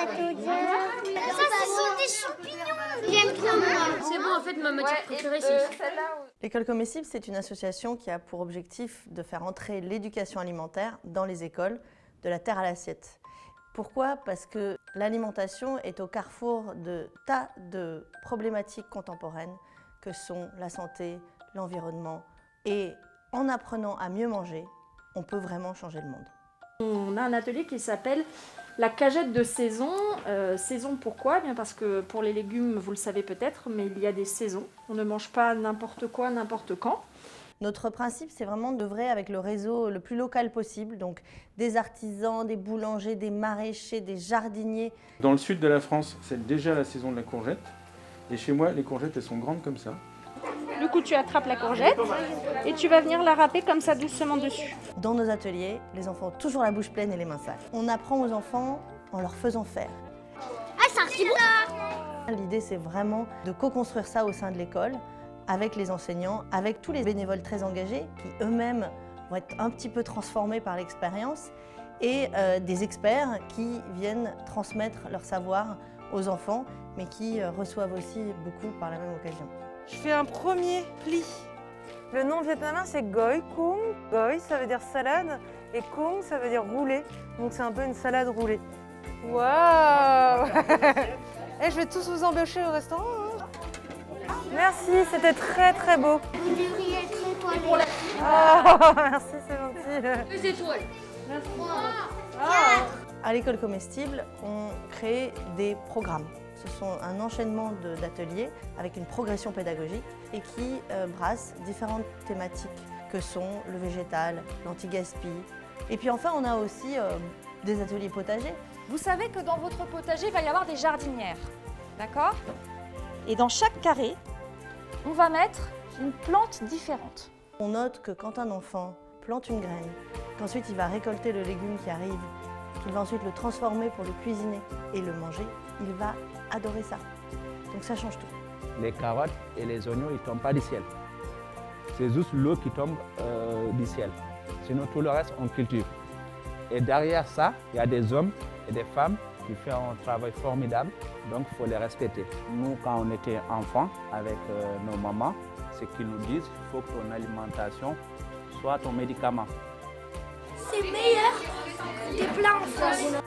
pâtes au beurre. Ça, ce sont des champignons. J'aime trop moi. C'est bon, en fait, ma matière préférée, c'est celle-là. L'école comestible, c'est une association qui a pour objectif de faire entrer l'éducation alimentaire dans les écoles, de la terre à l'assiette. Pourquoi ? Parce que l'alimentation est au carrefour de tas de problématiques contemporaines que sont la santé, l'environnement. Et en apprenant à mieux manger, on peut vraiment changer le monde. On a un atelier qui s'appelle la cagette de saison. Saison pourquoi ? Bien parce que pour les légumes, vous le savez peut-être, mais il y a des saisons. On ne mange pas n'importe quoi, n'importe quand. Notre principe, c'est vraiment d'œuvrer avec le réseau le plus local possible, donc des artisans, des boulangers, des maraîchers, des jardiniers. Dans le sud de la France, c'est déjà la saison de la courgette. Et chez moi, les courgettes, elles sont grandes comme ça. Du coup, tu attrapes la courgette et tu vas venir la râper comme ça doucement dessus. Dans nos ateliers, les enfants ont toujours la bouche pleine et les mains sales. On apprend aux enfants en leur faisant faire. Ah, c'est un petit bout. L'idée, c'est vraiment de co-construire ça au sein de l'école, avec les enseignants, avec tous les bénévoles très engagés qui eux-mêmes vont être un petit peu transformés par l'expérience et des experts qui viennent transmettre leur savoir aux enfants, mais qui reçoivent aussi beaucoup par la même occasion. Je fais un premier pli. Le nom vietnamien, c'est Goi Kung. Goi, ça veut dire salade, et Kung, ça veut dire rouler. Donc c'est un peu une salade roulée. Waouh. Et je vais tous vous embaucher au restaurant. Hein. Merci, c'était très très beau. Vous devriez être étoilé. Oh, merci, c'est gentil. 2 étoiles. À l'école comestible, on crée des programmes. Ce sont un enchaînement d'ateliers avec une progression pédagogique et qui brassent différentes thématiques que sont le végétal, l'anti-gaspi. Et puis enfin, on a aussi des ateliers potagers. Vous savez que dans votre potager, il va y avoir des jardinières, d'accord ? Et dans chaque carré, on va mettre une plante différente. On note que quand un enfant plante une graine, qu'ensuite il va récolter le légume qui arrive, qu'il va ensuite le transformer pour le cuisiner et le manger, il va adorer ça. Donc ça change tout. Les carottes et les oignons, ils ne tombent pas du ciel. C'est juste l'eau qui tombe du ciel. Sinon, tout le reste, on cultive. Et derrière ça, il y a des hommes et des femmes qui font un travail formidable, donc il faut les respecter. Nous, quand on était enfants, avec nos mamans, ce qu'ils nous disent, il faut que ton alimentation soit ton médicament. C'est meilleur que des plats en France.